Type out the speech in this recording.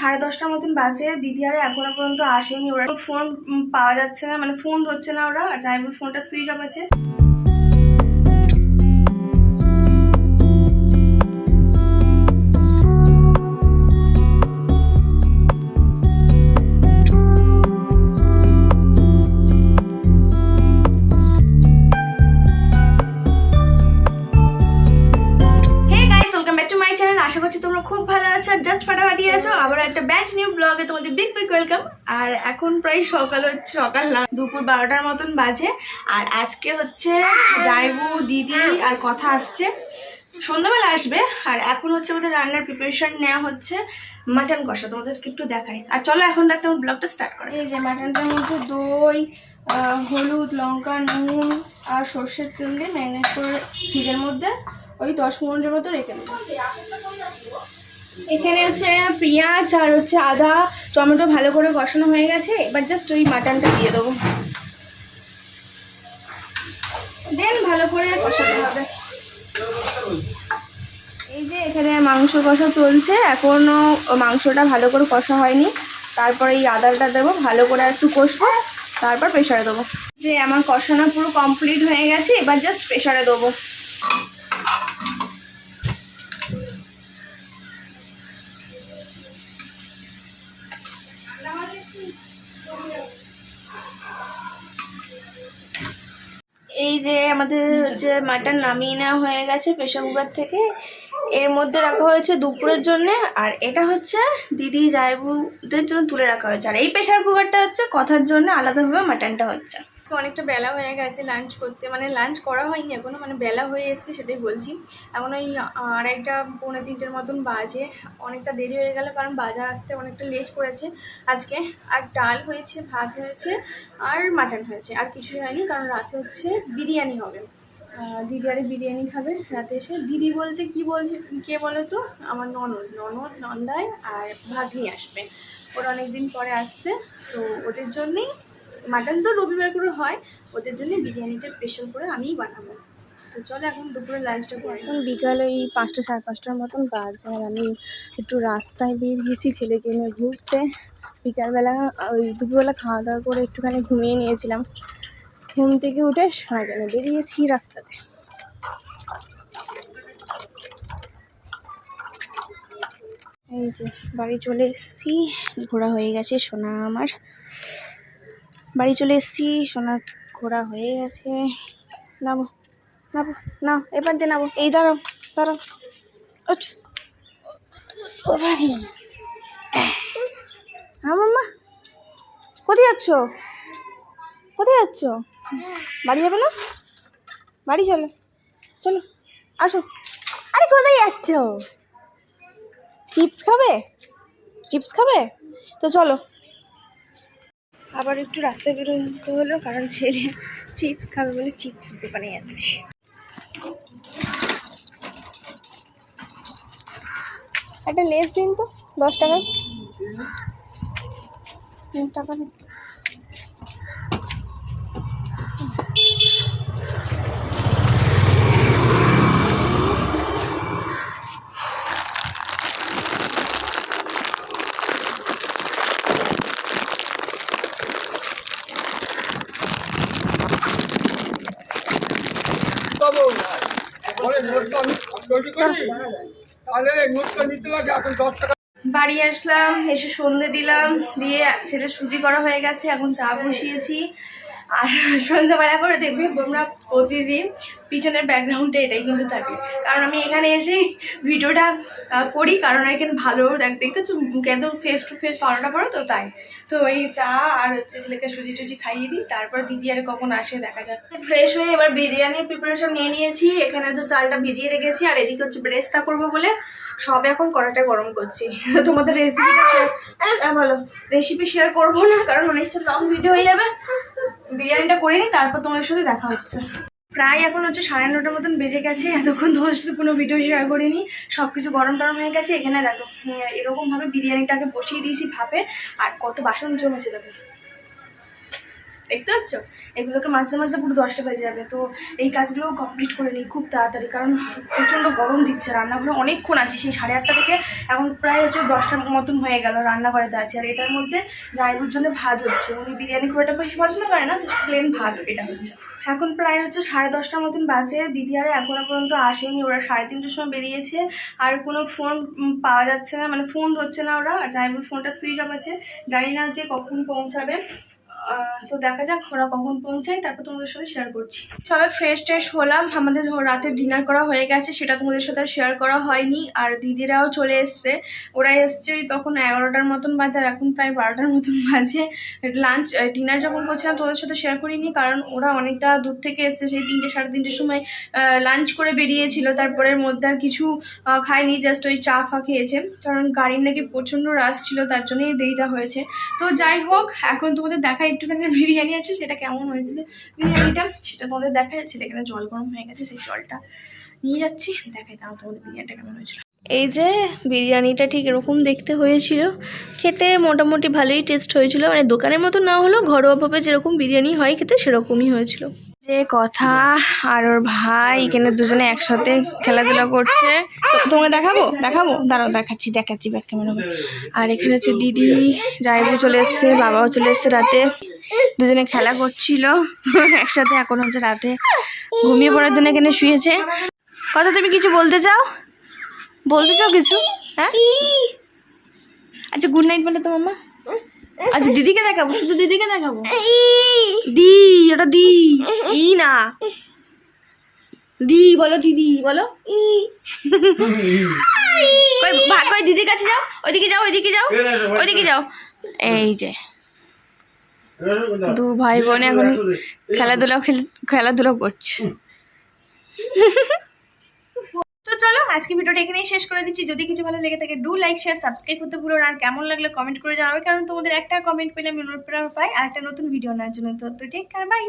10:30টার মতন বাজে। দিদি আরে এখনো পর্যন্ত আসেনি। ওরা ফোন পাওয়া যাচ্ছে না, মানে ফোন ধরছে না ওরা। জাইবুর ফোনটা সুইচ অফ আছে। আশা করছি তোমরা খুব ভালো আছো, জাস্ট ফাটাফাটি আছো। আবার একটা ব্যান্ড নিউ ব্লগে তোমাদের বিগ ওয়েলকাম। আর এখন প্রায় সকাল না, দুপুর 12টার মতন বাজে। আর আজকে হচ্ছে জাইবু, দিদি আর কথা আসছে, সন্ধ্যাবেলা আসবে। আর এখন হচ্ছে আমাদের রান্নার প্রিপারেশন নেওয়া হচ্ছে। মাটন কষা তোমাদেরকে একটু দেখাই। আর চলো এখন দেখতে আমার ব্লগটা স্টার্ট করা। এই যে মাটনটার মধ্যে দই, হলুদ, লঙ্কা, নুন আর সর্ষের তেল দিয়ে ম্যারিনেট করে ফ্রিজের মধ্যে ওই 10 মিনিটের মতো রেখে দেবো। এখানে হচ্ছে পেঁয়াজ আর হচ্ছে আদা, টমেটো ভালো করে কষানো হয়ে গেছে। এবার জাস্ট ওই মাটনটা দিয়ে দেবো, দেন ভালো করে কষাতে হবে। এই যে এখানে মাংস কষা চলছে, এখনও মাংসটা ভালো করে কষা হয়নি। তারপরে এই আদাটা দেবো, ভালো করে একটু কষবো, তারপর প্রেসারে দেবো। যে আমার কষানো পুরো কমপ্লিট হয়ে গেছে, এবার জাস্ট প্রেসারে দেবো। এই যে আমাদের হচ্ছে মাটন নামিয়ে নেওয়া হয়ে গেছে প্রেসার কুকার থেকে। এর মধ্যে রাখা হয়েছে দুপুরের জন্য, আর এটা হচ্ছে দিদি জাইবুদের জন্য তুলে রাখা হয়েছে। আর এই প্রেসার কুকারটা হচ্ছে কথার জন্য আলাদাভাবে মাটনটা হচ্ছে। অনেকটা বেলা হয়ে গেছে লাঞ্চ করতে, মানে লাঞ্চ করা হয়নি এখনো, মানে বেলা হয়ে এসছে সেটাই বলছি। এখন ওই 2:30-3টের মতন বাজে। অনেকটা দেরি হয়ে গেল, কারণ বাজার আসতে অনেকটা লেট করেছে আজকে। আর ডাল হয়েছে, ভাত হয়েছে আর মাটন হয়েছে, আর কিছুই হয়নি। কারণ রাতে হচ্ছে বিরিয়ানি হবে। দিদি আরে বিরিয়ানি খাবে রাতে এসে। দিদি বলতে কি বলছে, কে বলো তো, আমার নন্দায় আর ভাগ্নি আসবে। ওরা অনেকদিন পরে আসছে, তো ওদের জন্যেই মাটন তো রবিবার করে হয়, ওদের জন্য বিরিয়ানিটা স্পেশাল করে আমিই বানাবো। তো চলো এখন দুপুরে লাঞ্চটা করি। এখন বিকালে ওই 5টা 5:30টার মতন বাজে। আর আমি একটু রাস্তায় বেরিয়েছি ছেলেকে নিয়ে ঘুরতে। বিকালবেলা ওই দুপুরবেলা খাওয়া দাওয়া করে একটুখানি ঘুমিয়ে নিয়েছিলাম। ঘুম থেকে উঠে সারাদিনে বেরিয়েছি রাস্তাতে। এই যে বাড়ি চলে এসেছি, ঘোরা হয়ে গেছে সোনা আমার। বাড়ি চলে এসেছি, সোনা ঘোরা হয়ে গেছে। নাবো নাবো, না এবার দিয়ে নাবো। এই দাঁড়াও দাঁড়াও, ও ভাই। হ্যাঁ মাম্মা, কোথায় যাচ্ছ? কোথায় যাচ্ছ? বাড়ি যাবে না? বাড়ি চলো, চলো আসো। আরে কোথায় যাচ্ছ? চিপস খাবে? চিপস খাবে? তো চলো। আবার একটু রাস্তায় বেরোতে হলো, কারণ ছেলে চিপস খাবে বলে চিপস দোকানে যাচ্ছি। একটা লেস দিন তো, 10 টাকা। 3 টাকা দিন। বাড়ি আসলাম, এসে সন্ধে দিলাম, দিয়ে ছেলে সুজি করা হয়ে গেছে, এখন চা বসিয়েছি। আর সন্ধ্যাবেলা করে দেখবে তোমরা প্রতিদিন পিছনের ব্যাকগ্রাউন্ডে এটাই কিন্তু থাকে, কারণ আমি এখানে এসেই ভিডিওটা করি। কারণ এখানে ভালো দেখতেছো মুখে একদম ফেস টু ফেস আলোটা পড়ো, তো তাই। তো এই চা আর হচ্ছে ছেলেকে সুজি টুজি খাইয়ে দিই, তারপর দিদি আর কখন আসে দেখা যাক। ফ্রেশ হয়ে এবার বিরিয়ানির প্রিপারেশন নিয়ে নিয়েছি। এখানে হচ্ছে চালটা ভিজিয়ে রেখেছি, আর এদিকে হচ্ছে ব্রেস্তা করবো বলে সব এখন কড়াটা গরম করছি। তোমাদের রেসিপি শেয়ার করবো না, কারণ অনেকটা লং ভিডিও হয়ে যাবে। বিরিয়ানিটা করে নিই, তারপর তোমাদের সাথে দেখা হচ্ছে। প্রায় এখন হচ্ছে 9:30 মতন বেজে গেছে। এতক্ষণ তোমাদের সাথে কোনো ভিডিও শেয়ার করিনি, সব কিছু গরম টরম হয়ে গেছে। এখানে দেখো এরকমভাবে বিরিয়ানিটাকে বসিয়ে দিয়েছি ভাপে, আর কত বাসন জমেছে দেখো। দেখতে পাচ্ছ, এগুলোকে মাঝে মাঝে পুরো 10টা বেজে যাবে। তো এই কাজগুলো কমপ্লিট করে নিই খুব তাড়াতাড়ি, কারণ প্রচণ্ড গরম দিচ্ছে। রান্নাঘরে অনেকক্ষণ আছে, সেই 8:30 থেকে এখন প্রায় হচ্ছে 10টার মতন হয়ে গেল রান্নাঘরেতে আছে। আর এটার মধ্যে জায়বুর জন্য ভাত হচ্ছে, উনি বিরিয়ানি খুব একটা বেশি পছন্দ করে না, তো প্লেন ভাত এটা হচ্ছে। এখন প্রায় হচ্ছে 10:30টার মতন বাজে। দিদি আর এখনো পর্যন্ত আসেনি, ওরা 3:30টার সময় বেরিয়েছে। আর কোনো ফোন পাওয়া যাচ্ছে না, মানে ফোন ধরছে না ওরা। জায়বুর ফোনটা সুইচ অফ আছে, জানি না যে কখন পৌঁছাবে। তো দেখা যাক ওরা কখন পৌঁছায়, তারপর তোমাদের সাথে শেয়ার করছি। সবাই ফ্রেশ ট্রেশ হলাম, আমাদের রাতে ডিনার করা হয়ে গেছে, সেটা তোমাদের সাথে আর শেয়ার করা হয়নি। আর দিদিরাও চলে এসছে, ওরা এসছে তখন 11টার মতন বাজে, আর এখন প্রায় 12টার মতন বাজে। লাঞ্চ ডিনার যখন করছিলাম তোমাদের সাথে শেয়ার করিনি, কারণ ওরা অনেকটা দূর থেকে এসছে, সেই 3টে 3:30টার সময় লাঞ্চ করে বেরিয়েছিল। তারপরের মধ্যে আর কিছু খায়নি, জাস্ট ওই চা ফা খেয়েছে, কারণ গাড়ির নাকি প্রচণ্ড রাশ ছিল, তার জন্যই দেরিটা হয়েছে। তো যাই হোক, এখন তোমাদের দেখাই একটুখানি বিরিয়ানি আছে সেটা কেমন হয়েছিল বিরিয়ানিটা, সেটা তোমাদের দেখা যাচ্ছে। এখানে জল গরম হয়ে গেছে, সেই জলটা নিয়ে যাচ্ছি, দেখাই দাও তোমাদের বিরিয়ানিটা কেমন হয়েছিল। এই যে বিরিয়ানিটা ঠিক এরকম দেখতে হয়েছিল, খেতে মোটামুটি ভালোই টেস্ট হয়েছিল, মানে দোকানের মতো না হলেও ঘরোয়াভাবে যেরকম বিরিয়ানি হয় খেতে সেরকমই হয়েছিল। যে কথা, আর ওর ভাই এখানে দুজনে একসাথে খেলাধুলা করছে। তোমাকে দেখাবো দাঁড়াও, দেখাচ্ছি ব্যাক ক্যামেরা। আর এখানে হচ্ছে দিদি, জায়বু চলে এসছে, বাবাও চলে এসছে, রাতে দুজনে খেলা করছিল একসাথে। এখন হচ্ছে রাতে ঘুমিয়ে পড়ার জন্য এখানে শুয়েছে। কথা তুমি কিছু বলতে চাও কিছু? হ্যাঁ, আচ্ছা গুড নাইট বলে তো মাম্মা। আচ্ছা দিদিকে দেখাবো, শুধু দিদিকে দেখাবো। ওটা ই না, বলো দিদি বলো। কই দিদির কাছে যাও, ওইদিকে যাও। এই যে দু ভাই বোন এখন খেলাধুলা করছে। তো চলো আজকে ভিডিওটা এখানেই শেষ করে দিচ্ছি। যদি কিছু ভালো লেগে থাকে ডু লাইক শেয়ার সাবস্ক্রাইব করতে ভুলো না। আর কেমন লাগলে কমেন্ট করে জানাবে, কারণ তোমাদের একটা কমেন্ট পেলে আমি অনুপ্রেরণা পাই আর একটা নতুন ভিডিও নেওয়ার জন্য। তো টেক কেয়ার, বাই।